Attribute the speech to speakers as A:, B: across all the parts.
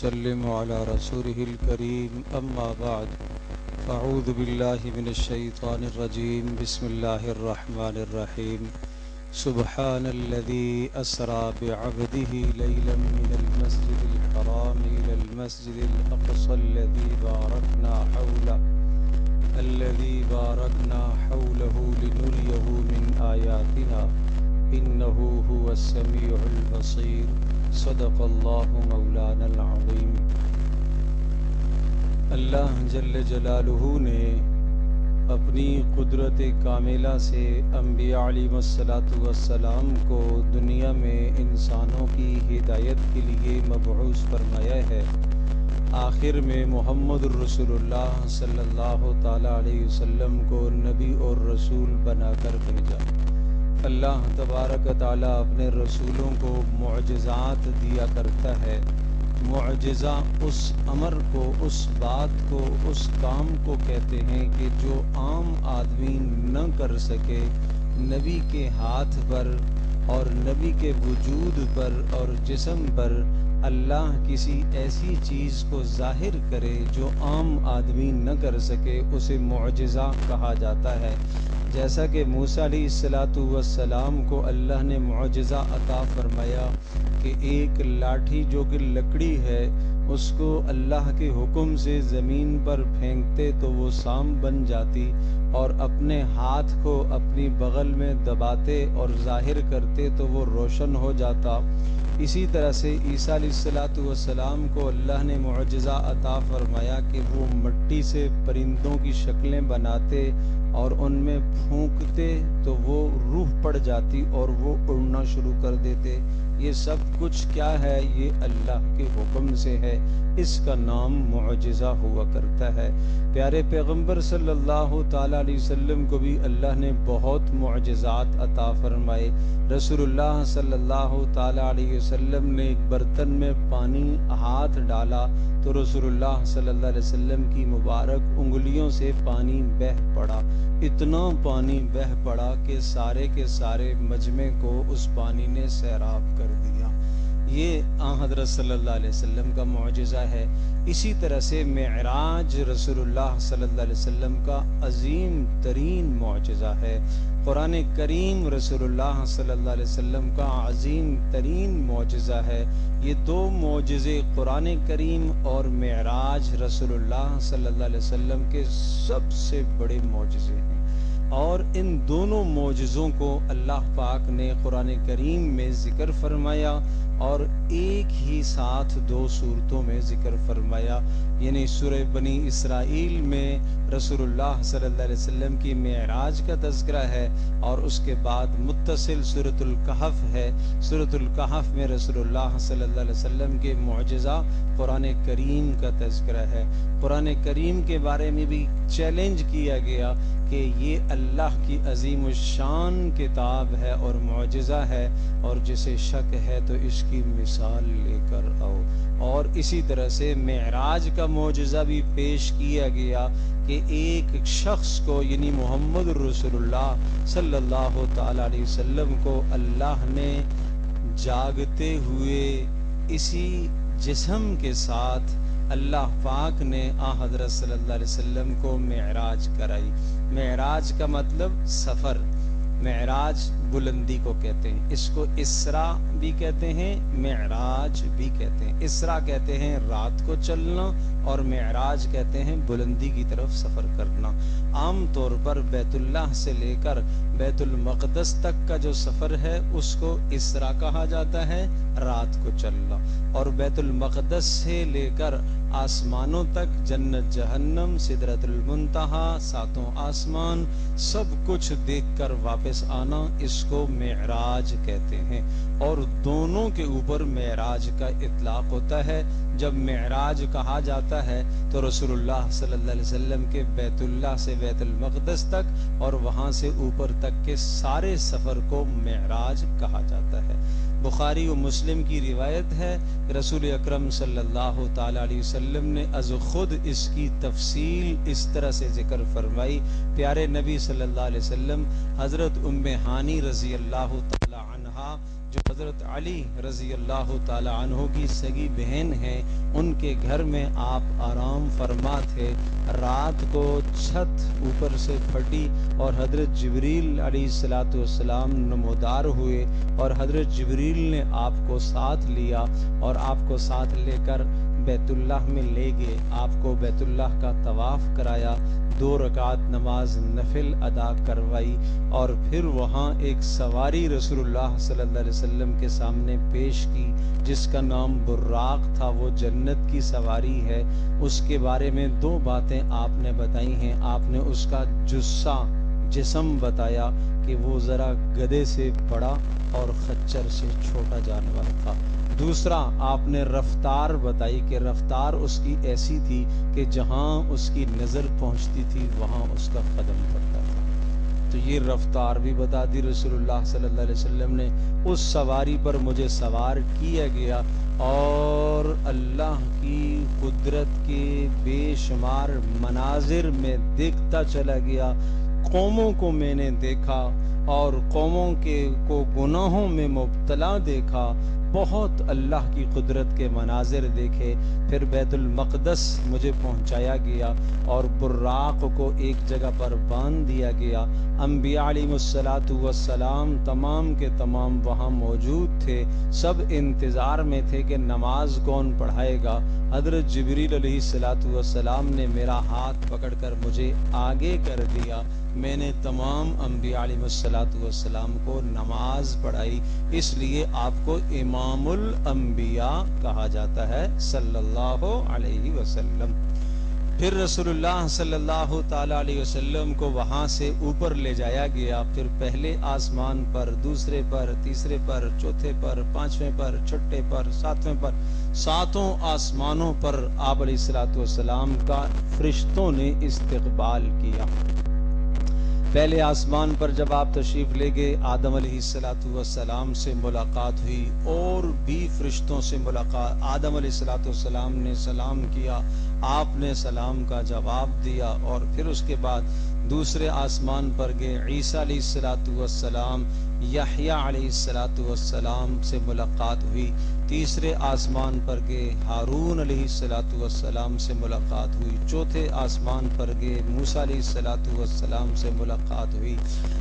A: وسلم على رسوله الكريم أما بعد فأعوذ بالله من الشيطان الرجيم بسم الله الرحمن الرحيم سبحان الذي أسرى بعبده ليلا من المسجد الحرام إلى المسجد الأقصى الذي باركنا حوله لنريه من آياتنا إنه هو السميع البصير صدق اللہ مولانا العظیم۔ اللہ جل جلالہ نے اپنی قدرت کاملہ سے انبیاء علیہم السلام کو دنیا میں انسانوں کی ہدایت کے لیے مبعوث فرمایا ہے۔ آخر میں محمد رسول اللہ صلی اللہ تعالی علیہ وسلم کو نبی اور رسول بنا کر بھیجا۔ اللہ تبارک تعالیٰ اپنے رسولوں کو معجزات دیا کرتا ہے۔ معجزہ اس امر کو، اس بات کو، اس کام کو کہتے ہیں کہ جو عام آدمی نہ کر سکے، نبی کے ہاتھ پر اور نبی کے وجود پر اور جسم پر اللہ کسی ایسی چیز کو ظاہر کرے جو عام آدمی نہ کر سکے، اسے معجزہ کہا جاتا ہے۔ جیسا کہ موسیٰ علیہ السلام کو اللہ نے معجزہ عطا فرمایا کہ ایک لاٹھی جو کہ لکڑی ہے اس کو اللہ کے حکم سے زمین پر پھینکتے تو وہ سام بن جاتی، اور اپنے ہاتھ کو اپنی بغل میں دباتے اور ظاہر کرتے تو وہ روشن ہو جاتا۔ اسی طرح سے عیسیٰ علیہ السلام کو اللہ نے معجزہ عطا فرمایا کہ وہ مٹی سے پرندوں کی شکلیں بناتے اور ان میں پھونکتے تو وہ روح پڑ جاتی اور وہ اڑنا شروع کر دیتے۔ یہ سب کچھ کیا ہے؟ یہ اللہ کے حکم سے ہے، اس کا نام معجزہ ہوا کرتا ہے۔ پیارے پیغمبر صلی اللہ تعالیٰ علیہ وسلم کو بھی اللہ نے بہت معجزات عطا فرمائے۔ رسول اللہ صلی اللہ تعالیٰ علیہ وسلم نے ایک برتن میں پانی ہاتھ ڈالا تو رسول اللہ صلی اللہ علیہ وسلم کی مبارک انگلیوں سے پانی بہہ پڑا۔ اتنا پانی بہہ پڑا کہ سارے کے سارے مجمع کو اس پانی نے سیراب کر دیا۔ یہ حضرت صلی اللہ علیہ وسلم کا معجزہ ہے۔ اسی طرح سے معراج رسول اللہ صلی اللہ علیہ وسلم کا عظیم ترین معجزہ ہے۔ قرآن کریم رسول اللہ صلی اللہ علیہ وسلم کا عظیم ترین معجزہ ہے۔ یہ دو معجزے قرآن کریم اور معراج رسول اللہ صلی اللہ علیہ وسلم کے سب سے بڑے معجزے ہیں، اور ان دونوں معجزوں کو اللہ پاک نے قرآن کریم میں ذکر فرمایا اور ایک ہی ساتھ دو صورتوں میں ذکر فرمایا، یعنی سورہ بنی اسرائیل میں رسول اللہ صلی اللہ علیہ وسلم کی معراج کا تذکرہ ہے، اور اس کے بعد متصل سورۃ الکہف ہے۔ سورۃ الکہف میں رسول اللہ صلی اللہ علیہ وسلم کے معجزہ قرآن کریم کا تذکرہ ہے۔ قرآن کریم کے بارے میں بھی چیلنج کیا گیا کہ یہ اللہ کی عظیم الشان کتاب ہے اور معجزہ ہے، اور جسے شک ہے تو اس کی مثال لے کر آؤ۔ اور اسی طرح سے معراج کا معجزہ بھی پیش کیا گیا کہ ایک شخص کو، یعنی محمد رسول اللہ صلی اللہ تعالی علیہ وسلم کو اللہ نے جاگتے ہوئے اسی جسم کے ساتھ اللہ پاک نے حضرت صلی اللہ علیہ وسلم کو معراج کرائی۔ معراج کا مطلب سفر، معراج بلندی کو کہتے ہیں، اس کو اسراء بھی کہتے ہیں، معراج بھی کہتے ہیں۔ اسراء کہتے ہیں رات کو چلنا، اور معراج کہتے ہیں بلندی کی طرف سفر کرنا۔ عام طور پر بیت اللہ سے لے کر بیت المقدس تک کا جو سفر ہے اس کو اسراء کہا جاتا ہے، رات کو چلنا، اور بیت المقدس سے لے کر آسمانوں تک، جنت جہنم، سدرۃ المنتہا، ساتوں آسمان، سب کچھ دیکھ کر واپس آنا، اس کو معراج کہتے ہیں۔ اور دونوں کے اوپر معراج کا اطلاق ہوتا ہے۔ جب معراج کہا جاتا ہے تو رسول اللہ صلی اللہ علیہ وسلم کے بیت اللہ سے بیت المقدس تک اور وہاں سے اوپر تک کے سارے سفر کو معراج کہا جاتا ہے۔ بخاری و مسلم کی روایت ہے کہ رسول اکرم صلی اللہ تعالی علیہ وسلم نے از خود اس کی تفصیل اس طرح سے ذکر فرمائی۔ پیارے نبی صلی اللہ علیہ وسلم حضرت ام ہانی رضی اللہ تعالی عنہا جو حضرت علی رضی اللہ تعالی عنہ کی سگی بہن ہیں، ان کے گھر میں آپ آرام فرما تھے، رات کو چھت اوپر سے پھٹی اور حضرت جبریل علیہ الصلوۃ والسلام نمودار ہوئے، اور حضرت جبریل نے آپ کو ساتھ لیا اور آپ کو ساتھ لے کر بیت اللہ میں لے گئے، آپ کو بیت اللہ کا طواف کرایا، 2 رکعت نماز نفل ادا کروائی، اور پھر وہاں ایک سواری رسول اللہ صلی اللہ علیہ وسلم کے سامنے پیش کی جس کا نام براق تھا، وہ جنت کی سواری ہے۔ اس کے بارے میں 2 باتیں آپ نے بتائی ہیں۔ آپ نے اس کا جسم بتایا کہ وہ ذرا گدھے سے بڑا اور خچر سے چھوٹا جانور تھا۔ دوسرا آپ نے رفتار بتائی کہ رفتار اس کی ایسی تھی کہ جہاں اس کی نظر پہنچتی تھی وہاں اس کا قدم پڑتا تھا۔ تو یہ رفتار بھی بتا دی رسول اللہ صلی اللہ علیہ وسلم نے۔ اس سواری پر مجھے سوار کیا گیا اور اللہ کی قدرت کے بے شمار مناظر میں دیکھتا چلا گیا۔ قوموں کو میں نے دیکھا اور قوموں کو گناہوں میں مبتلا دیکھا، بہت اللہ کی قدرت کے مناظر دیکھے۔ پھر بیت المقدس مجھے پہنچایا گیا اور براق کو ایک جگہ پر باندھ دیا گیا۔ انبیاء علیہ الصلوۃ والسلام تمام کے تمام وہاں موجود تھے، سب انتظار میں تھے کہ نماز کون پڑھائے گا۔ حضرت جبریل علیہ الصلوۃ والسلام نے میرا ہاتھ پکڑ کر مجھے آگے کر دیا، میں نے تمام انبیاء علیہ الصلوۃ والسلام کو نماز پڑھائی، اس لیے آپ کو امام الانبیاء کہا جاتا ہے صلی اللہ علیہ وسلم۔ پھر رسول اللہ صلی اللہ تعالی علیہ وسلم کو وہاں سے اوپر لے جایا گیا، پھر پہلے آسمان پر، دوسرے پر، تیسرے پر، چوتھے پر، 5ویں پر، چھٹے پر، 7ویں پر، 7 آسمانوں پر آپ علیہ الصلوۃ والسلام کا فرشتوں نے استقبال کیا۔ پہلے آسمان پر جب آپ تشریف لے گئے، آدم علیہ الصلوۃ والسلام سے ملاقات ہوئی اور بھی فرشتوں سے ملاقات۔ آدم علیہ الصلوۃ والسلام نے سلام کیا، آپ نے سلام کا جواب دیا، اور پھر اس کے بعد دوسرے آسمان پر گئے، عیسیٰ علیہ الصلوۃ والسلام، یحییٰ علیہ الصلوۃ والسلام سے ملاقات ہوئی۔ تیسرے آسمان پر گئے، ہارون علیہ الصلوۃ والسلام سے ملاقات ہوئی۔ چوتھے آسمان پر گئے، موسیٰ علیہ الصلوۃ والسلام سے ملاقات ہوئی،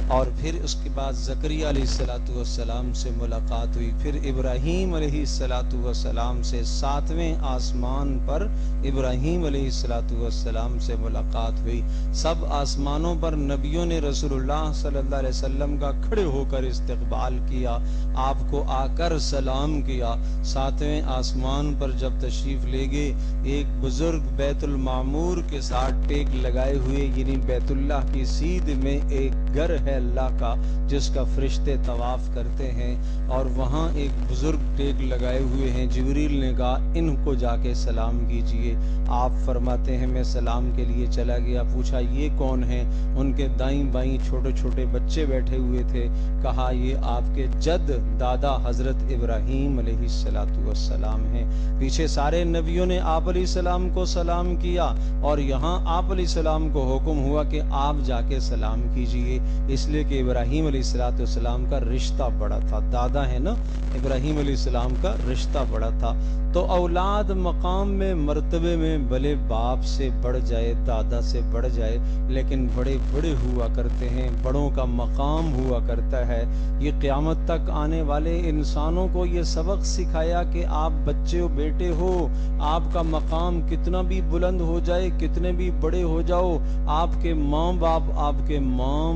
A: اور پھر اس کے بعد زکریا علیہ الصلوۃ والسلام سے ملاقات ہوئی۔ پھر ابراہیم علیہ الصلوۃ والسلام سے 7ویں آسمان پر ابراہیم علیہ الصلوۃ والسلام سے ملاقات ہوئی۔ سب آسمانوں پر نبیوں نے رسول اللہ صلی اللہ علیہ وسلم کا کھڑے ہو کر استقبال کیا، آپ کو آ کر سلام کیا۔ 7ویں آسمان پر جب تشریف لے گئے، ایک بزرگ بیت المعمور کے ساتھ ٹیک لگائے ہوئے، یعنی بیت اللہ کی سیدھ میں ایک گھر ہے اللہ کا جس کا فرشتے طواف کرتے ہیں، اور وہاں ایک بزرگ ٹیک لگائے ہوئے ہیں۔ جبریل نے کہا ان کو جا کے سلام کیجئے۔ آپ فرماتے ہیں میں سلام کے لیے چلا گیا، پوچھا یہ کون ہیں؟ ان کے دائیں بائیں چھوٹے چھوٹے بچے بیٹھے ہوئے تھے۔ کہا یہ آپ کے جد دادا حضرت ابراہیم علیہ الصلوۃ والسلام ہیں۔ پیچھے سارے نبیوں نے آپ علیہ السلام کو سلام کیا، اور یہاں آپ علیہ السلام کو حکم ہوا کہ آپ جا کے سلام کیجئے، اس لیے کہ ابراہیم علیہ الصلوۃ والسلام کا رشتہ بڑا تھا، دادا ہے نا، ابراہیم علیہ السلام کا رشتہ بڑا تھا۔ تو اولاد مقام میں مرتبے میں بھلے باپ سے بڑھ جائے، دادا سے بڑھ جائے، لیکن بڑے بڑے ہوا کرتے ہیں، بڑوں کا مقام ہوا کرتا ہے۔ یہ قیامت تک آنے والے انسانوں کو یہ سبق سکھایا کہ آپ بچے ہو، بیٹے ہو، آپ کا مقام کتنا بھی بلند ہو جائے، کتنے بھی بڑے ہو جاؤ، آپ کے ماں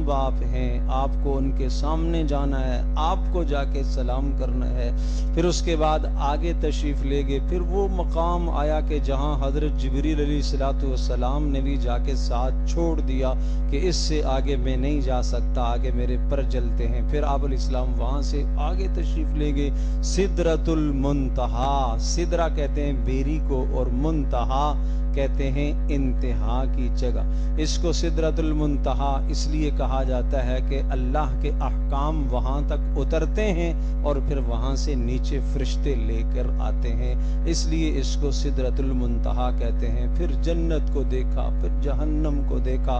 A: باپ ہیں، آپ کو ان کے سامنے جانا ہے، آپ کو جا کے سلام کرنا ہے۔ پھر اس کے بعد آگے تشریف لے گئے، پھر وہ مقام آیا کہ جہاں حضرت جبریل علیہ الصلوۃ والسلام نے بھی جا کے ساتھ چھوڑ دیا کہ اس سے آگے میں نہیں جا سکتا، آگے میرے پر جلتے ہیں۔ پھر آپ علیہ السلام وہاں سے آگے تشریف لے گئے، سدرۃ المنتہا، سدرہ کہتے ہیں بیری کو، اور منتہا کہتے ہیں انتہا کی جگہ۔ اس کو سدرۃ المنتہا اس لیے کہا جاتا ہے کہ اللہ کے احکام وہاں تک اترتے ہیں اور پھر وہاں سے نیچے فرشتے لے کر آتے ہیں، اس لیے اس کو سدرۃ المنتہا کہتے ہیں۔ پھر جنت کو دیکھا، پھر جہنم کو دیکھا،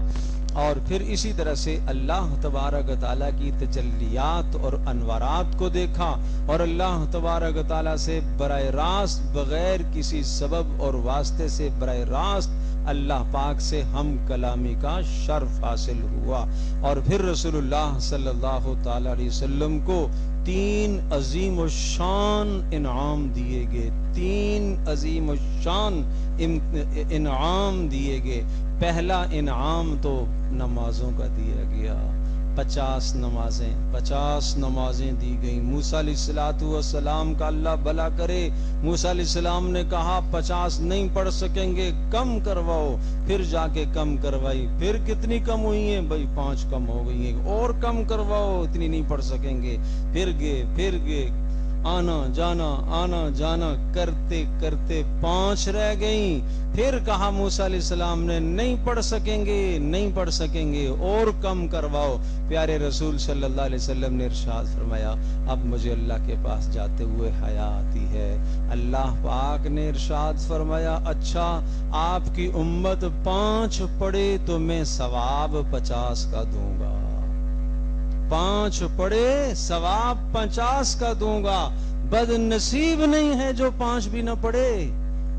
A: اور پھر اسی طرح سے اللہ تبارک و تعالیٰ کی تجلیات اور انوارات کو دیکھا، اور اللہ تبارک و تعالیٰ سے براہ راست بغیر کسی سبب اور واسطے سے براہ راست اللہ پاک سے ہم کلامی کا شرف حاصل ہوا۔ اور پھر رسول اللہ صلی اللہ تعالی علیہ وسلم کو 3 عظیم الشان انعام دیے گئے، 3 عظیم الشان انعام دیے گئے۔ پہلا انعام تو نمازوں کا دیا گیا، 50 نمازیں دی گئیں۔ موسیٰ علیہ السلام کا اللہ بھلا کرے، موسیٰ علیہ السلام نے کہا 50 نہیں پڑھ سکیں گے، کم کرواؤ، پھر جا کے کم کروائی، پھر کتنی کم ہوئی ہیں بھائی؟ 5 کم ہو گئی ہیں، اور کم کرواؤ، اتنی نہیں پڑھ سکیں گے۔ پھر گئے آنا جانا کرتے کرتے 5 رہ گئیں۔ پھر کہا موسیٰ علیہ السلام نے نہیں پڑھ سکیں گے، اور کم کرواؤ۔ پیارے رسول صلی اللہ علیہ وسلم نے ارشاد فرمایا اب مجھے اللہ کے پاس جاتے ہوئے حیا آتی ہے۔ اللہ پاک نے ارشاد فرمایا اچھا آپ کی امت 5 پڑھے تو میں ثواب 50 کا دوں گا، 5 پڑھے ثواب 50 کا دوں گا۔ بد نصیب نہیں ہے جو 5 بھی نہ پڑھے،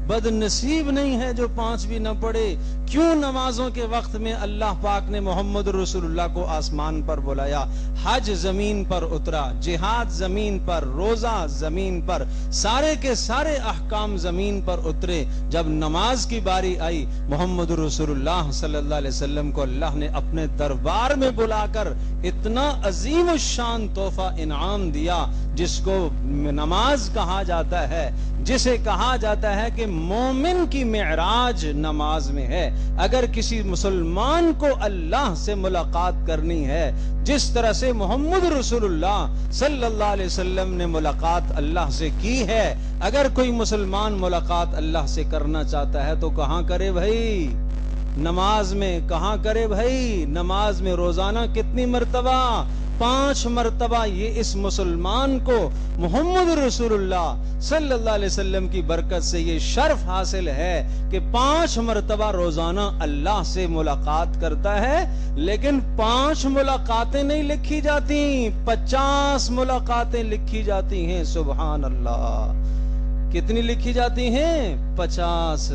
A: بد نصیب نہیں ہے جو 5 بھی نہ پڑھے۔ کیوں نمازوں کے وقت میں اللہ پاک نے محمد رسول اللہ کو آسمان پر بلایا، حج زمین پر اترا، جہاد زمین پر، روزہ زمین پر، سارے کے سارے احکام زمین پر اترے۔ جب نماز کی باری آئی محمد رسول اللہ صلی اللہ علیہ وسلم کو اللہ نے اپنے دربار میں بلا کر اتنا عظیم الشان تحفہ انعام دیا جس کو نماز کہا جاتا ہے، جسے کہا جاتا ہے کہ مومن کی معراج نماز میں ہے۔ اگر کسی مسلمان کو اللہ سے ملاقات کرنی ہے، جس طرح سے محمد رسول اللہ صلی اللہ علیہ وسلم نے ملاقات اللہ سے کی ہے، اگر کوئی مسلمان ملاقات اللہ سے کرنا چاہتا ہے تو کہاں کرے بھائی؟ نماز میں۔ کہاں کرے بھائی؟ نماز میں۔ روزانہ کتنی مرتبہ؟ 5 مرتبہ۔ یہ اس مسلمان کو محمد رسول اللہ صلی اللہ علیہ وسلم کی برکت سے یہ شرف حاصل ہے کہ 5 مرتبہ روزانہ اللہ سے ملاقات کرتا ہے۔ لیکن 5 ملاقاتیں نہیں لکھی جاتی، 50 ملاقاتیں لکھی جاتی ہیں۔ سبحان اللہ! کتنی لکھی جاتی ہیں؟ 50۔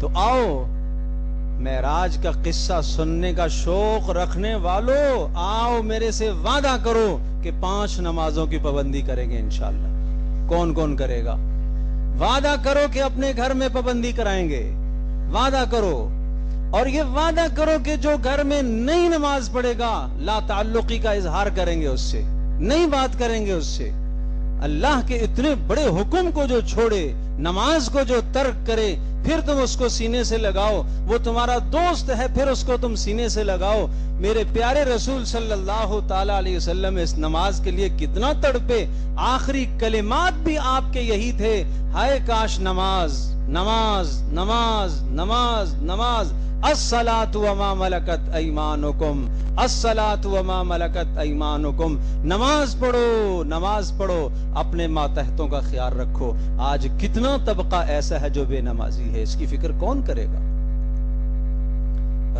A: تو آؤ معراج کا قصہ سننے کا شوق رکھنے والو، آؤ میرے سے وعدہ کرو کہ 5 نمازوں کی پابندی کریں گے انشاءاللہ۔ کون کون کرے گا؟ وعدہ کرو کہ اپنے گھر میں پابندی کرائیں گے، وعدہ کرو۔ اور یہ وعدہ کرو کہ جو گھر میں نئی نماز پڑھے گا لا تعلقی کا اظہار کریں گے، اس سے نئی بات کریں گے، اس سے اللہ کے اتنے بڑے حکم کو جو چھوڑے، نماز کو جو ترک کرے، پھر تم اس کو سینے سے لگاؤ۔ وہ تمہارا دوست ہے، پھر اس کو تم سینے سے لگاؤ۔ میرے پیارے رسول صلی اللہ تعالی علیہ وسلم اس نماز کے لیے کتنا تڑپے۔ آخری کلمات بھی آپ کے یہی تھے، ہائے کاش نماز نماز نماز نماز نماز، الصلاۃ وما ملکت ایمانکم، الصلاۃ وما ملکت ایمانکم۔ نماز پڑھو، نماز پڑھو، اپنے ماتحتوں کا خیال رکھو۔ آج کتنا طبقہ ایسا ہے جو بے نمازی ہے، اس کی فکر کون کرے گا؟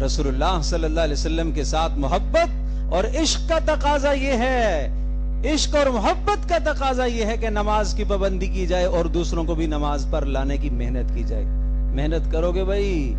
A: رسول اللہ صلی اللہ علیہ وسلم کے ساتھ محبت اور عشق کا تقاضا یہ ہے، عشق اور محبت کا تقاضا یہ ہے کہ نماز کی پابندی کی جائے اور دوسروں کو بھی نماز پر لانے کی محنت کی جائے۔ محنت کرو گے بھائی،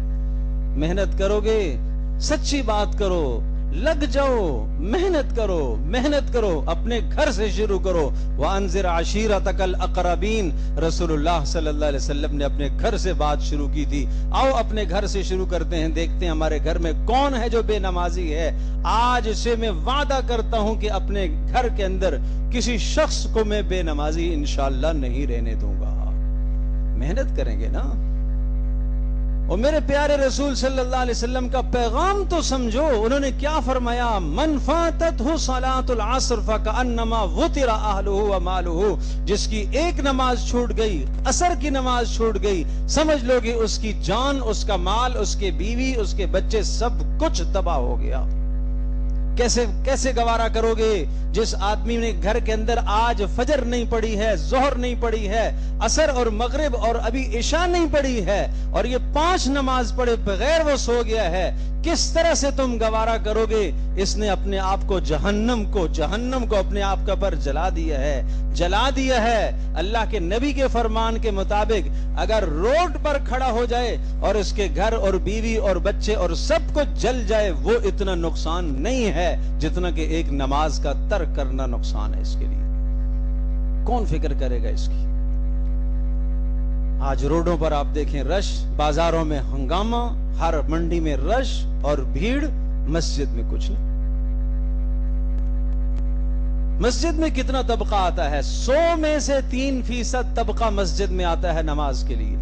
A: محنت کرو گے، سچی بات کرو، لگ جاؤ، محنت کرو، محنت کرو، اپنے گھر سے شروع کرو۔ وَأَنذِرْ عَشِيرَتَكَ الْأَقْرَبِينَ، رسول اللہ صلی اللہ علیہ وسلم نے اپنے گھر سے بات شروع کی تھی۔ آؤ اپنے گھر سے شروع کرتے ہیں، دیکھتے ہیں ہمارے گھر میں کون ہے جو بے نمازی ہے۔ آج سے میں وعدہ کرتا ہوں کہ اپنے گھر کے اندر کسی شخص کو میں بے نمازی انشاءاللہ نہیں رہنے دوں گا۔ محنت کریں گے نا۔ اور میرے پیارے رسول صلی اللہ علیہ وسلم کا پیغام تو سمجھو، انہوں نے کیا فرمایا؟ من فاتتہ صلاۃ العصر فکأنما وطر اہلہ ومالہ، جس کی ایک نماز چھوٹ گئی، عصر کی نماز چھوٹ گئی، سمجھ لو کہ اس کی جان، اس کا مال، اس کے بیوی، اس کے بچے، سب کچھ تباہ ہو گیا۔ کیسے گوارا کرو گے جس آدمی نے گھر کے اندر آج فجر نہیں پڑھی ہے، ظہر نہیں پڑھی ہے، عصر اور مغرب اور ابھی عشاء نہیں پڑھی ہے، اور یہ 5 نماز پڑھے بغیر وہ سو گیا ہے؟ کس طرح سے تم گوارا کرو گے؟ اس نے اپنے آپ کو جہنم کو اپنے آپ کا پر جلا دیا ہے۔ اللہ کے نبی کے فرمان کے مطابق اگر روڈ پر کھڑا ہو جائے اور اس کے گھر اور بیوی اور بچے اور سب کچھ جل جائے، وہ اتنا نقصان نہیں ہے جتنا کہ ایک نماز کا ترک کرنا نقصان ہے اس کے لیے۔ کون فکر کرے گا اس کی؟ آج روڈوں پر آپ دیکھیں رش، بازاروں میں ہنگامہ، ہر منڈی میں رش اور بھیڑ، مسجد میں کچھ نہیں۔ مسجد میں کتنا طبقہ آتا ہے؟ 100 میں سے 3% طبقہ مسجد میں آتا ہے نماز کے لیے۔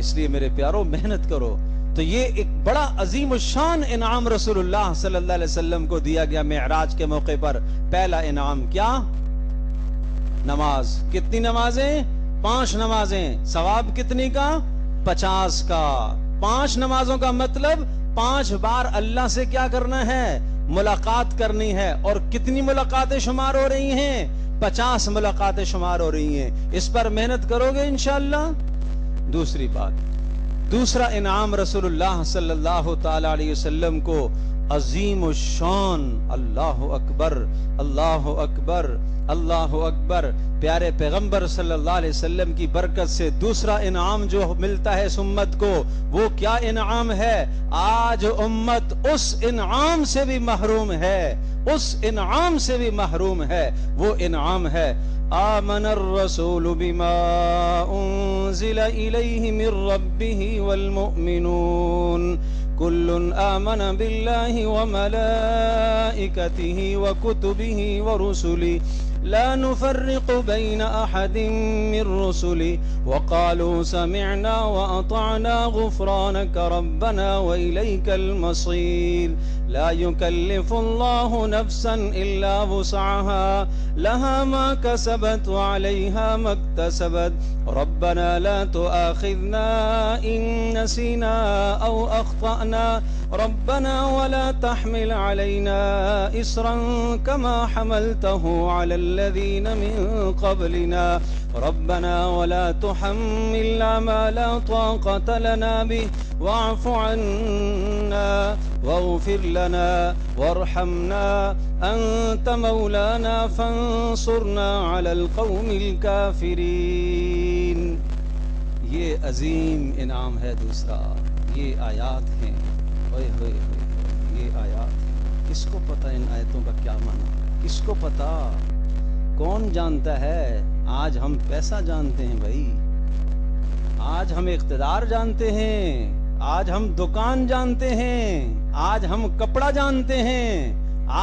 A: اس لیے میرے پیارو محنت کرو۔ تو یہ ایک بڑا عظیم الشان انعام رسول اللہ صلی اللہ علیہ وسلم کو دیا گیا معراج کے موقع پر۔ پہلا انعام کیا؟ نماز۔ کتنی نمازیں؟ 5 نمازیں۔ ثواب کتنی کا؟ 50 کا۔ 5 نمازوں کا مطلب 5 بار اللہ سے کیا کرنا ہے؟ ملاقات کرنی ہے۔ اور کتنی ملاقاتیں شمار ہو رہی ہیں؟ 50 ملاقاتیں شمار ہو رہی ہیں۔ اس پر محنت کرو گے انشاءاللہ؟ دوسری بات، دوسرا انعام رسول اللہ صلی اللہ تعالی علیہ وسلم کو عظیم الشان، اللہ اکبر اللہ اکبر اللہ اکبر، پیارے پیغمبر صلی اللہ علیہ وسلم کی برکت سے دوسرا انعام جو ملتا ہے اس امت کو، وہ کیا انعام ہے؟ آج امت اس انعام سے بھی محروم ہے، اس انعام سے بھی محروم ہے۔ وہ انعام ہے آمن الرسول بما انزل الیہ من ربہ والمؤمنون كل آمن بالله وملائكته وكتبه ورسله لا نفرق بين أحد من رسله وقالوا سمعنا وأطعنا غفرانك ربنا وإليك المصير لا يكلف الله نفسا إلا وسعها لها ما كسبت وعليها ما اكتسبت ربنا لا تؤاخذنا إن نسينا أو أخطأنا ربنا ولا تحمل علينا إصرا كما حملته على الذين من قبلنا ربنا ولا تحملنا ما لا طاقة لنا به واعف عنا واغفر لنا وارحمنا أنت مولانا فانصرنا على القوم الكافرين۔ یہ عظیم انعام ہے دوسرا۔ یہ آیات ہیں، یہ آیات ہیں۔ کس کو پتہ ان آیتوں کا کیا معنی؟ کس کو پتہ؟ کون جانتا ہے؟ آج ہم پیسہ جانتے ہیں بھائی، آج ہم اقتدار جانتے ہیں، آج ہم دکان جانتے ہیں، آج ہم کپڑا جانتے ہیں،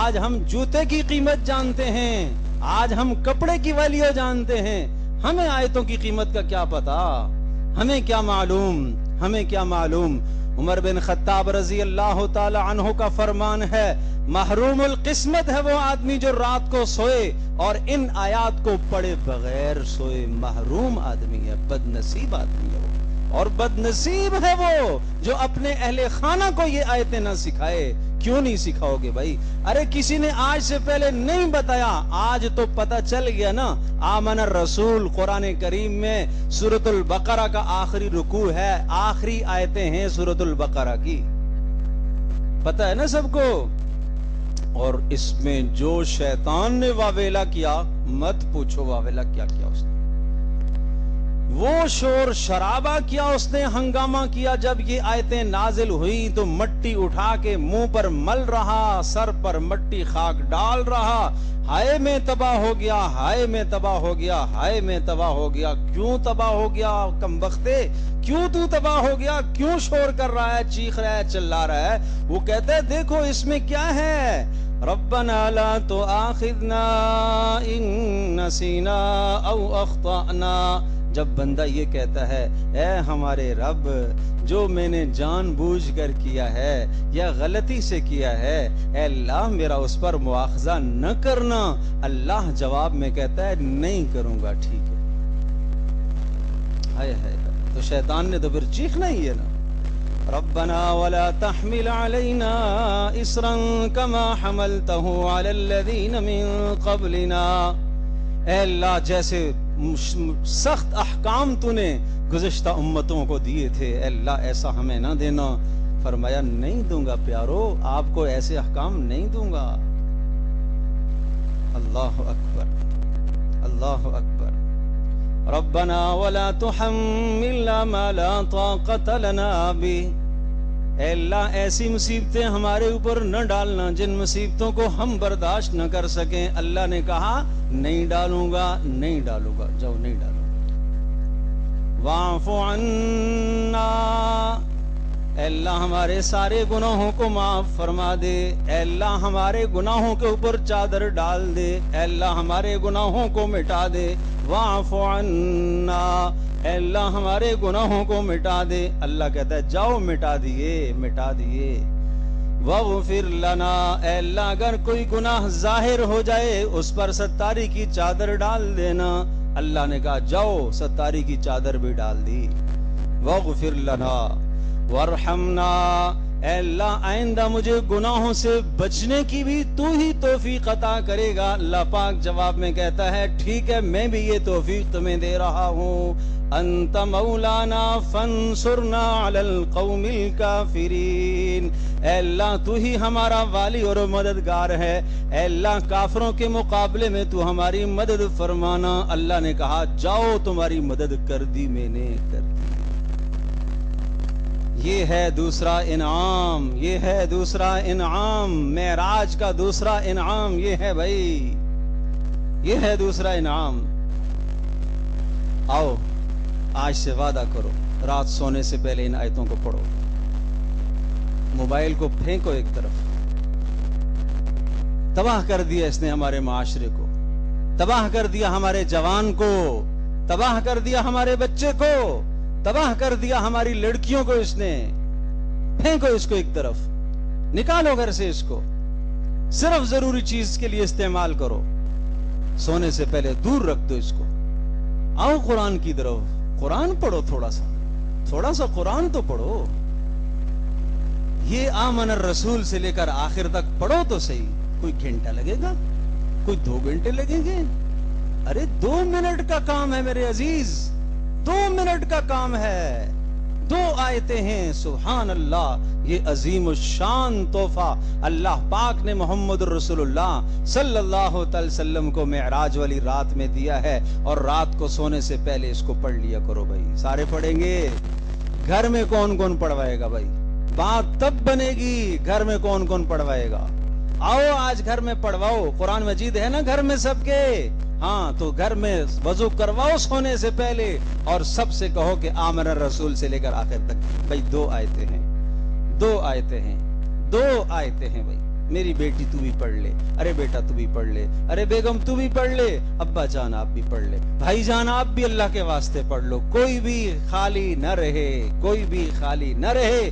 A: آج ہم جوتے کی قیمت جانتے ہیں، آج ہم کپڑے کی ویلیو جانتے ہیں۔ ہمیں آیتوں کی قیمت کا کیا پتہ؟ ہمیں کیا معلوم؟ ہمیں کیا معلوم؟ عمر بن خطاب رضی اللہ تعالی عنہ کا فرمان ہے، محروم القسمت ہے وہ آدمی جو رات کو سوئے اور ان آیات کو پڑھے بغیر سوئے۔ محروم آدمی ہے، بد نصیب آدمی ہے وہ، اور بد نصیب ہے وہ جو اپنے اہل خانہ کو یہ آیتیں نہ سکھائے۔ کیوں نہیں سکھاؤ گے بھائی؟ ارے کسی نے آج سے پہلے نہیں بتایا، آج تو پتہ چل گیا نا۔ آمن الرسول قرآن کریم میں سورۃ البقرہ کا آخری رکوع ہے، آخری آیتیں ہیں سورۃ البقرہ کی، پتہ ہے نا سب کو۔ اور اس میں جو شیطان نے واویلا کیا، مت پوچھو واویلا کیا کیا اس نے۔ وہ شور شرابہ کیا اس نے، ہنگامہ کیا۔ جب یہ آیتیں نازل ہوئی تو مٹی اٹھا کے منہ پر مل رہا، سر پر مٹی خاک ڈال رہا، ہائے میں تباہ ہو گیا، ہائے میں تباہ ہو گیا، ہائے میں تباہ ہو گیا۔ کیوں تباہ ہو گیا کم بختے؟ کیوں تو تباہ ہو گیا؟ کیوں شور کر رہا ہے، چیخ رہا ہے، چلا رہا ہے؟ وہ کہتا ہے دیکھو اس میں کیا ہے، ربنا لا تؤاخذنا ان نسینا او اخطأنا۔ جب بندہ یہ کہتا ہے اے ہمارے رب، جو میں نے جان بوجھ کر کیا ہے یا غلطی سے کیا ہے، اے اللہ میرا اس پر مواخذہ نہ کرنا، اللہ جواب میں کہتا ہے نہیں کروں گا، ٹھیک ہے۔ ہائے ہائے، تو شیطان نے تو پھر چیخنا ہی ہے نا، ربنا ولا تحمل علينا اسرا كما حملته على الذين من قبلنا۔ اے اللہ جیسے سخت احکام تو نے گزشتہ امتوں کو دیے تھے، اے اللہ ایسا ہمیں نہ دینا۔ فرمایا نہیں دوں گا پیارو، آپ کو ایسے احکام نہیں دوں گا۔ اللہ اکبر، اللہ اکبر۔ ربنا ولا تحملنا ما لا طاقت لنا به، اے اللہ ایسی مصیبتیں ہمارے اوپر نہ ڈالنا جن مصیبتوں کو ہم برداشت نہ کر سکیں۔ اللہ نے کہا نہیں ڈالوں گا، نہیں ڈالوں گا، جاؤ نہیں ڈالوں گا۔ واعف عنا، اے اللہ ہمارے سارے گناہوں کو معاف فرما دے، اے اللہ ہمارے گناہوں کے اوپر چادر ڈال دے، اے اللہ ہمارے گناہوں کو مٹا دے۔ واعف عنا، اے اللہ ہمارے گناہوں کو مٹا دے۔ اللہ کہتا ہے جاؤ مٹا دیے، مٹا دیے۔ واغفر لنا، اے اللہ اگر کوئی گناہ ظاہر ہو جائے اس پر ستاری کی چادر ڈال دینا۔ اللہ نے کہا جاؤ ستاری کی چادر بھی ڈال دی۔ واغفر لنا وارحمنا، اے اللہ آئندہ مجھے گناہوں سے بچنے کی بھی تو ہی توفیق عطا کرے گا۔ اللہ پاک جواب میں کہتا ہے ٹھیک ہے میں بھی یہ توفیق تمہیں دے رہا ہوں۔ انت مولانا فانصرنا علی القوم الکافرین، اے اللہ تو ہی ہمارا والی اور مددگار ہے، اے اللہ کافروں کے مقابلے میں تو ہماری مدد فرمانا۔ اللہ نے کہا جاؤ تمہاری مدد کر دی میں نے، کر دی۔ یہ ہے دوسرا انعام، یہ ہے دوسرا انعام، معراج کا دوسرا انعام یہ ہے بھائی، یہ ہے دوسرا انعام۔ آؤ آج سے وعدہ کرو رات سونے سے پہلے ان آیتوں کو پڑھو، موبائل کو پھینکو ایک طرف۔ تباہ کر دیا اس نے ہمارے معاشرے کو، تباہ کر دیا ہمارے جوان کو، تباہ کر دیا ہمارے بچے کو، تباہ کر دیا ہماری لڑکیوں کو اس نے۔ پھینکو اس کو ایک طرف، نکالو گھر سے اس کو، صرف ضروری چیز کے لیے استعمال کرو، سونے سے پہلے دور رکھ دو اس کو۔ آؤ قرآن کی طرف، قرآن پڑھو، تھوڑا سا قرآن تو پڑھو۔ یہ آمن الرسول سے لے کر آخر تک پڑھو تو صحیح، کوئی گھنٹہ لگے گا، کوئی 2 گھنٹے لگیں گے، ارے 2 منٹ کا کام ہے میرے عزیز، 2 منٹ کا کام ہے، 2 آیتیں ہیں۔ سبحان اللہ، یہ عظیم الشان تحفہ اللہ پاک نے محمد رسول اللہ صلی اللہ علیہ وسلم کو معراج والی رات میں دیا ہے، اور رات کو سونے سے پہلے اس کو پڑھ لیا کرو بھائی۔ سارے پڑھیں گے؟ گھر میں کون کون پڑھوائے گا بھائی؟ بات تب بنے گی گھر میں کون کون پڑھوائے گا۔ آؤ آج گھر میں پڑھواؤ، قرآن مجید ہے نا گھر میں سب کے، ہاں تو گھر میں وضو کرواؤ سونے سے پہلے، اور سب سے کہو کہ آمن الرسول سے لے کر آخر تک۔ بھائی 2 آیتیں ہیں، 2 آیتیں ہیں، 2 آیتیں ہیں بھائی۔ میری بیٹی تو بھی پڑھ لے، ارے بیٹا تو بھی پڑھ لے، ارے بیگم تو بھی پڑھ لے، ابا جان آپ بھی پڑھ لے، بھائی جان آپ بھی اللہ کے واسطے پڑھ لو، کوئی بھی خالی نہ رہے، کوئی بھی خالی نہ رہے۔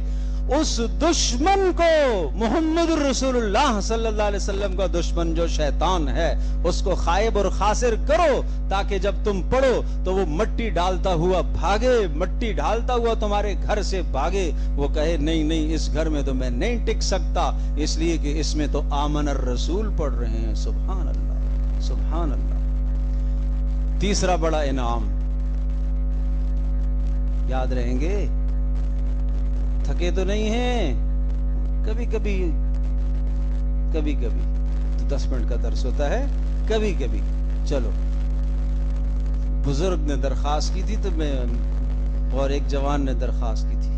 A: اس دشمن کو، محمد رسول اللہ صلی اللہ علیہ وسلم کا دشمن جو شیطان ہے، اس کو خائب اور خاسر کرو، تاکہ جب تم پڑھو تو وہ مٹی ڈالتا ہوا بھاگے، مٹی ڈالتا ہوا تمہارے گھر سے بھاگے، وہ کہے نہیں نہیں اس گھر میں تو میں نہیں ٹک سکتا، اس لیے کہ اس میں تو آمن الرسول پڑھ رہے ہیں۔ سبحان اللہ، سبحان اللہ۔ تیسرا بڑا انعام یاد رہیں گے؟ تھکے تو نہیں ہیں؟ کبھی کبھی تو 10 منٹ کا درس ہوتا ہے، کبھی کبھی چلو۔ بزرگ نے درخواست کی تھی تو میں، اور ایک جوان نے درخواست کی تھی،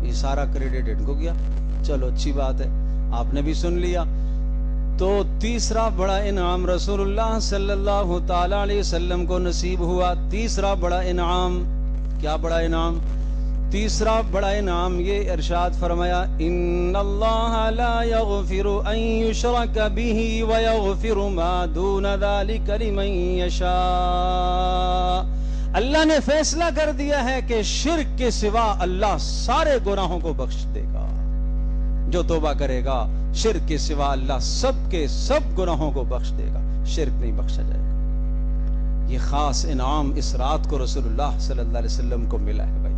A: یہ سارا کریڈٹ ان کو گیا، چلو اچھی بات ہے، آپ نے بھی سن لیا۔ تو تیسرا بڑا انعام رسول اللہ صلی اللہ تعالی علیہ وسلم کو نصیب ہوا۔ تیسرا بڑا انعام، کیا بڑا انعام؟ تیسرا بڑا انعام یہ ارشاد فرمایا ان اللہ لا یغفر ان یشرک به ویغفر ما دون ذلک لمن یشاء۔ اللہ نے فیصلہ کر دیا ہے کہ شرک کے سوا اللہ سارے گناہوں کو بخش دے گا، جو توبہ کرے گا شرک کے سوا اللہ سب کے سب گناہوں کو بخش دے گا، شرک نہیں بخشا جائے گا۔ یہ خاص انعام اس رات کو رسول اللہ صلی اللہ علیہ وسلم کو ملا ہے بھائی۔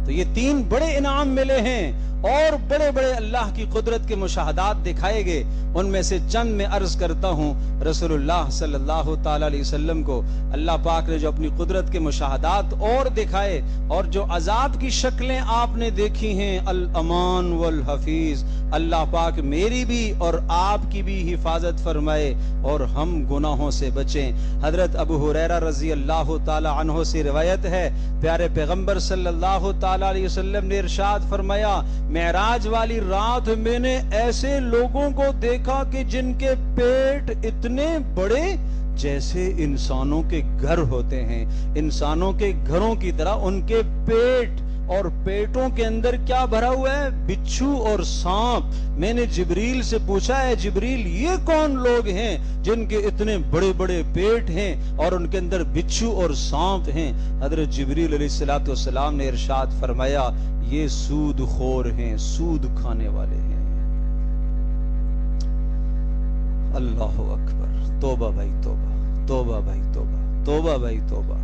A: تو یہ 3 بڑے انعام ملے ہیں، اور بڑے بڑے اللہ کی قدرت کے مشاہدات دکھائے گئے. ان میں سے چند میں عرض کرتا ہوں. رسول اللہ صلی اللہ تعالی علیہ وسلم کو اللہ پاک نے جو اپنی قدرت کے مشاہدات اور دکھائے اور جو عذاب کی شکلیں آپ نے دیکھی ہیں، الامان والحفیظ، اللہ پاک میری بھی اور آپ کی بھی حفاظت فرمائے اور ہم گناہوں سے بچیں. حضرت ابو ہریرہ رضی اللہ تعالی عنہ سے روایت ہے، پیارے پیغمبر صلی اللہ تعالی علیہ وسلم نے ارشاد فرمایا، معراج والی رات میں نے ایسے لوگوں کو دیکھا کہ جن کے پیٹ اتنے بڑے جیسے انسانوں کے گھر ہوتے ہیں، انسانوں کے گھروں کی طرح ان کے پیٹ، اور پیٹوں کے اندر کیا بھرا ہوا ہے؟ بچھو اور سانپ. میں نے جبریل سے پوچھا، ہے جبریل یہ کون لوگ ہیں جن کے اتنے بڑے بڑے پیٹ ہیں اور ان کے اندر بچھو اور سانپ ہیں؟ حضرت جبریل علیہ السلام نے ارشاد فرمایا، یہ سود خور ہیں، سود کھانے والے ہیں. اللہ اکبر. توبہ بھائی توبہ، توبہ بھائی توبہ، توبہ بھائی توبہ.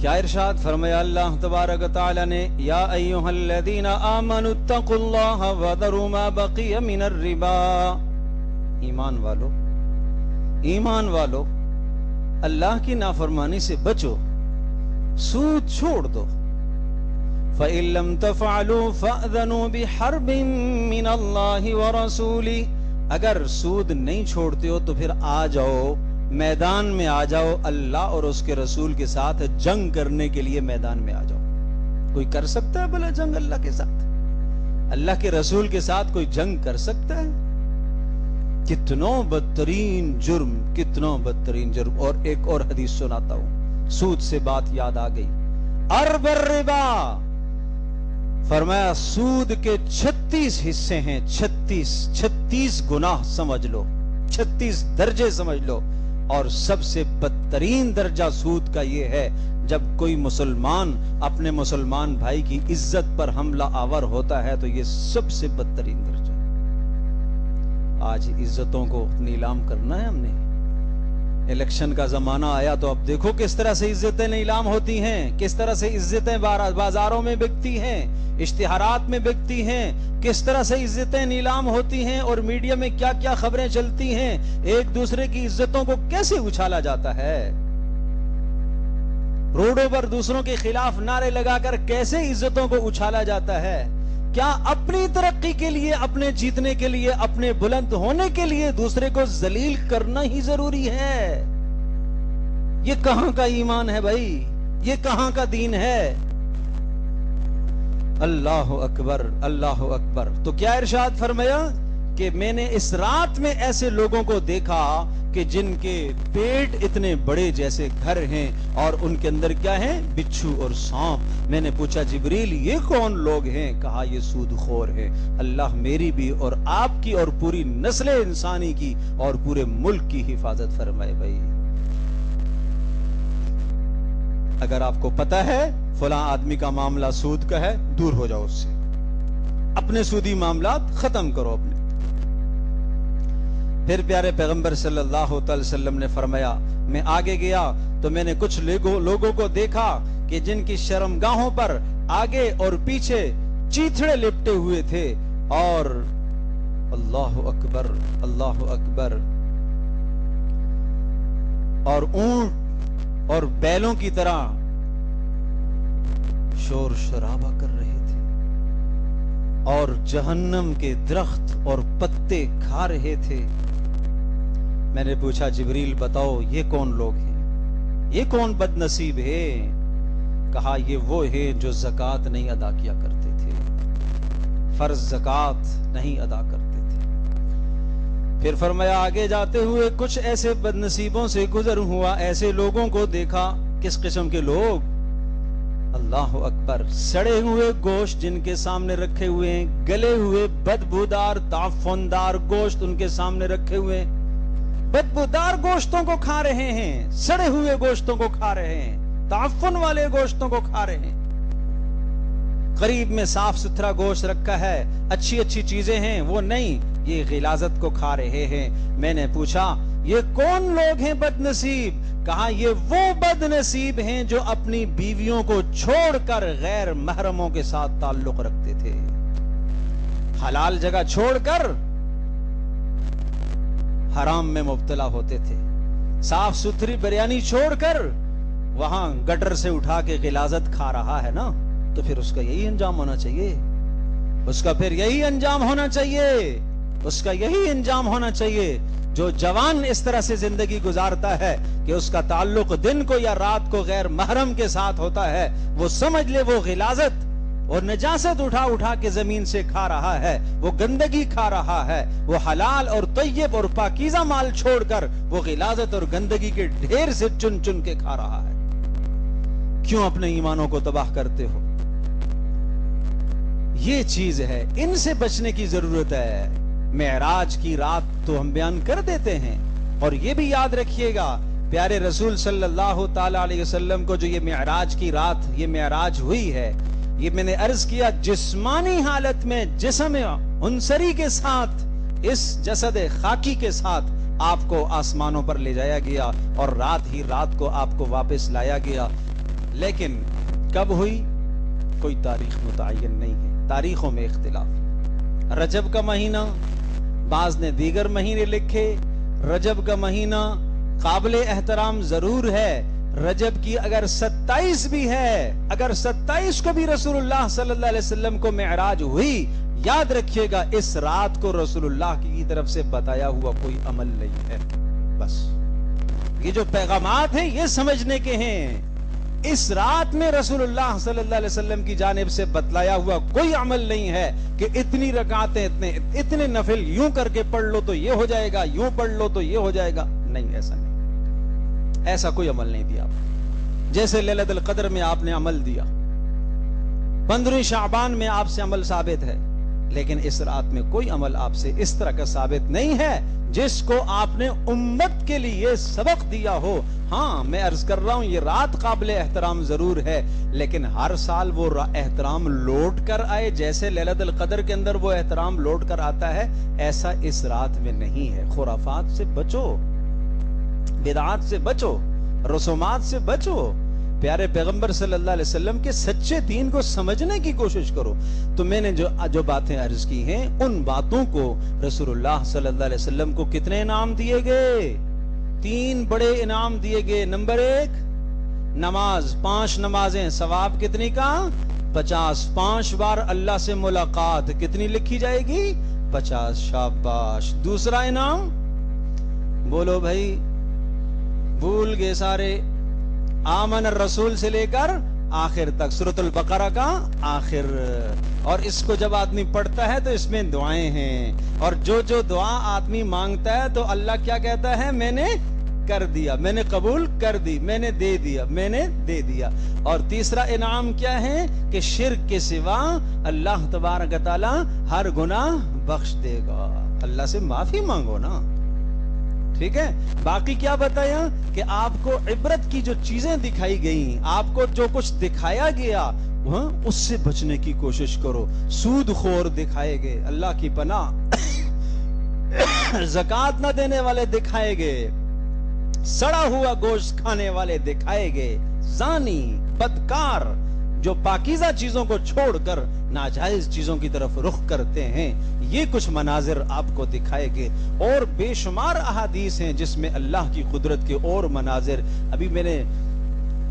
A: کیا ارشاد فرمایا اللہ تبارک و تعالی نے، یا ایھا الذین آمنوا اتقوا اللہ وذروا ما بقی من الربا. ایمان والو، ایمان والو، اللہ کی نافرمانی سے بچو، سود چھوڑ دو. فَإِن لَّمْ تَفْعَلُوا فَأْذَنُوا بِحَرْبٍ مِّنَ اللَّهِ وَرَسُولِهِ. اگر سود نہیں چھوڑتے ہو تو پھر آ جاؤ، میدان میں آ جاؤ، اللہ اور اس کے رسول کے ساتھ جنگ کرنے کے لیے میدان میں آ جاؤ. کوئی کر سکتا ہے بھلا جنگ اللہ کے ساتھ؟ اللہ کے رسول کے ساتھ کوئی جنگ کر سکتا ہے؟ کتنا بدترین جرم، کتنا بدترین جرم. اور ایک اور حدیث سناتا ہوں، سود سے بات یاد آ گئی. ارب الربا، فرمایا سود کے 36 حصے ہیں، 36 گناہ سمجھ لو، 36 درجے سمجھ لو. اور سب سے بدترین درجہ سود کا یہ ہے جب کوئی مسلمان اپنے مسلمان بھائی کی عزت پر حملہ آور ہوتا ہے تو یہ سب سے بدترین درجہ. آج عزتوں کو نیلام کرنا ہے ہم نے. الیکشن کا زمانہ آیا تو اب دیکھو کس طرح سے عزتیں نیلام ہوتی ہیں، کس طرح سے عزتیں بازاروں میں بکتی ہیں، اشتہارات میں بکتی ہیں، کس طرح سے عزتیں نیلام ہوتی ہیں اور میڈیا میں کیا کیا خبریں چلتی ہیں. ایک دوسرے کی عزتوں کو کیسے اچھالا جاتا ہے، روڈوں پر دوسروں کے خلاف نعرے لگا کر کیسے عزتوں کو اچھالا جاتا ہے. کیا اپنی ترقی کے لیے، اپنے جیتنے کے لیے، اپنے بلند ہونے کے لیے دوسرے کو ذلیل کرنا ہی ضروری ہے؟ یہ کہاں کا ایمان ہے بھائی، یہ کہاں کا دین ہے؟ اللہ اکبر، اللہ اکبر. تو کیا ارشاد فرمایا کہ میں نے اس رات میں ایسے لوگوں کو دیکھا کہ جن کے پیٹ اتنے بڑے جیسے گھر ہیں اور ان کے اندر کیا ہیں؟ بچھو اور سانپ. میں نے پوچھا جبریل یہ کون لوگ ہیں؟ کہا یہ سود خور ہیں. اللہ میری بھی اور آپ کی اور پوری نسل انسانی کی اور پورے ملک کی حفاظت فرمائے. بھائی اگر آپ کو پتا ہے فلاں آدمی کا معاملہ سود کا ہے، دور ہو جاؤ اس سے، اپنے سودی معاملات ختم کرو اپنے. پھر پیارے پیغمبر صلی اللہ علیہ وسلم نے فرمایا، میں آگے گیا تو میں نے کچھ لوگوں کو دیکھا کہ جن کی شرمگاہوں پر آگے اور پیچھے چیتھڑے لپٹے ہوئے تھے اور اللہ اکبر، اللہ اکبر، اور اونٹ اور بیلوں کی طرح شور شرابہ کر رہے تھے اور جہنم کے درخت اور پتے کھا رہے تھے. میں نے پوچھا جبریل بتاؤ یہ کون لوگ ہیں، یہ کون بد نصیب ہے؟ کہا یہ وہ ہیں جو زکوٰۃ نہیں ادا کیا کرتے تھے، فرض زکوٰۃ نہیں ادا کرتے تھے. پھر فرمایا آگے جاتے ہوئے کچھ ایسے بد نصیبوں سے گزر ہوا، ایسے لوگوں کو دیکھا. کس قسم کے لوگ؟ اللہ اکبر، سڑے ہوئے گوشت جن کے سامنے رکھے ہوئے ہیں، گلے ہوئے بدبودار تعفندار گوشت ان کے سامنے رکھے ہوئے، بدبودار گوشتوں کو کھا رہے ہیں، سڑے ہوئے گوشتوں کو کھا رہے ہیں، تعفن والے گوشتوں کو کھا رہے ہیں. قریب میں صاف ستھرا گوشت رکھا ہے، اچھی اچھی چیزیں ہیں، وہ نہیں، یہ غلاظت کو کھا رہے ہیں. میں نے پوچھا یہ کون لوگ ہیں بد نصیب؟ کہا یہ وہ بد نصیب ہیں جو اپنی بیویوں کو چھوڑ کر غیر محرموں کے ساتھ تعلق رکھتے تھے، حلال جگہ چھوڑ کر حرام میں مبتلا ہوتے تھے، صاف ستھری بریانی چھوڑ کر وہاں گٹر سے اٹھا کے غلاظت کھا رہا ہے نا، تو پھر اس کا یہی انجام ہونا چاہیے، اس کا پھر یہی انجام ہونا چاہیے، اس کا یہی انجام ہونا چاہیے۔ جو جوان اس طرح سے زندگی گزارتا ہے کہ اس کا تعلق دن کو یا رات کو غیر محرم کے ساتھ ہوتا ہے، وہ سمجھ لے وہ غلاظت اور نجاست اٹھا اٹھا کے زمین سے کھا رہا ہے، وہ گندگی کھا رہا ہے، وہ حلال اور طیب اور پاکیزہ مال چھوڑ کر وہ غلاظت اور گندگی کے ڈھیر سے چن چن کے کھا رہا ہے۔ کیوں اپنے ایمانوں کو تباہ کرتے ہو؟ یہ چیز ہے، ان سے بچنے کی ضرورت ہے۔ معراج کی رات تو ہم بیان کر دیتے ہیں، اور یہ بھی یاد رکھیے گا پیارے رسول صلی اللہ تعالی علیہ وسلم کو جو یہ معراج کی رات یہ معراج ہوئی ہے، یہ میں نے عرض کیا جسمانی حالت میں جسم عنصری کے ساتھ، اس جسد خاکی کے ساتھ آپ کو آسمانوں پر لے جایا گیا اور رات ہی رات کو آپ کو واپس لایا گیا۔ لیکن کب ہوئی کوئی تاریخ متعین نہیں ہے، تاریخوں میں اختلاف۔ رجب کا مہینہ، بعض نے دیگر مہینے لکھے۔ رجب کا مہینہ قابل احترام ضرور ہے، رجب کی اگر 27 بھی ہے، اگر 27 کو بھی رسول اللہ صلی اللہ علیہ وسلم کو معراج ہوئی، یاد رکھیے گا اس رات کو رسول اللہ کی طرف سے بتایا ہوا کوئی عمل نہیں ہے۔ بس یہ جو پیغامات ہیں یہ سمجھنے کے ہیں، اس رات میں رسول اللہ صلی اللہ علیہ وسلم کی جانب سے بتلایا ہوا کوئی عمل نہیں ہے کہ اتنی رکعتیں اتنے نفل یوں کر کے پڑھ لو تو یہ ہو جائے گا، یوں پڑھ لو تو یہ ہو جائے گا۔ نہیں، ایسا نہیں، ایسا کوئی عمل نہیں دیا۔ جیسے لیلۃ القدر میں آپ نے عمل دیا، 15 شعبان میں آپ سے عمل ثابت ہے، لیکن اس رات میں کوئی عمل آپ سے اس طرح کا ثابت نہیں ہے جس کو آپ نے امت کے لیے سبق دیا ہو۔ ہاں میں عرض کر رہا ہوں یہ رات قابل احترام ضرور ہے، لیکن ہر سال وہ احترام لوٹ کر آئے جیسے لیلۃ القدر کے اندر وہ احترام لوٹ کر آتا ہے، ایسا اس رات میں نہیں ہے۔ خرافات سے بچو، بدعات سے بچو، رسومات سے بچو، پیارے پیغمبر صلی اللہ علیہ وسلم کے سچے دین کو سمجھنے کی کوشش کرو۔ تو میں نے جو باتیں عرض کی ہیں ان باتوں کو رسول اللہ صلی اللہ علیہ وسلم کو کتنے انعام دیے گئے؟ 3 بڑے انعام دیے گئے۔ نمبر 1 نماز، 5 نمازیں، ثواب کتنی کا؟ 50، 5 بار اللہ سے ملاقات، کتنی لکھی جائے گی؟ 50۔ شاباش۔ دوسرا انعام بولو بھائی، بھول گئے سارے، آمن الرسول سے لے کر آخر تک، سورۃ البقرہ کا آخر، اور اس کو جب آدمی پڑھتا ہے تو اس میں دعائیں ہیں، اور جو دعا آدمی مانگتا ہے تو اللہ کیا کہتا ہے؟ میں نے کر دیا، میں نے قبول کر دی، میں نے دے دیا، میں نے دے دیا۔ اور تیسرا انعام کیا ہے کہ شرک کے سوا اللہ تبارک و تعالی ہر گناہ بخش دے گا۔ اللہ سے معافی مانگو نا، ٹھیک ہے؟ باقی کیا بتایا کہ آپ کو عبرت کی جو چیزیں دکھائی گئیں، آپ کو جو کچھ دکھایا گیا اس سے بچنے کی کوشش کرو۔ سود خور دکھائے گئے، اللہ کی پناہ، زکات نہ دینے والے دکھائے گئے، سڑا ہوا گوشت کھانے والے دکھائے گئے، زانی، بدکار جو پاکیزہ چیزوں کو چھوڑ کر ناجائز چیزوں کی طرف رخ کرتے ہیں، یہ کچھ مناظر آپ کو دکھائے گئے۔ اور بے شمار احادیث ہیں جس میں اللہ کی قدرت کے اور مناظر، ابھی میں نے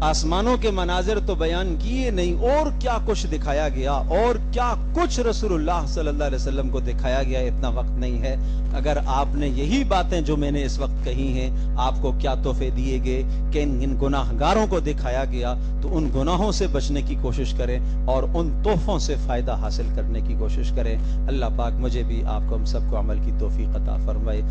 A: آسمانوں کے مناظر تو بیان کیے نہیں، اور کیا کچھ دکھایا گیا، اور کیا کچھ رسول اللہ صلی اللہ علیہ وسلم کو دکھایا گیا، اتنا وقت نہیں ہے۔ اگر آپ نے یہی باتیں جو میں نے اس وقت کہی ہیں، آپ کو کیا تحفے دیے گئے کہ ان گناہ گاروں کو دکھایا گیا، تو ان گناہوں سے بچنے کی کوشش کریں اور ان تحفوں سے فائدہ حاصل کرنے کی کوشش کریں۔ اللہ پاک مجھے بھی، آپ کو، ہم سب کو عمل کی توفیق عطا فرمائے۔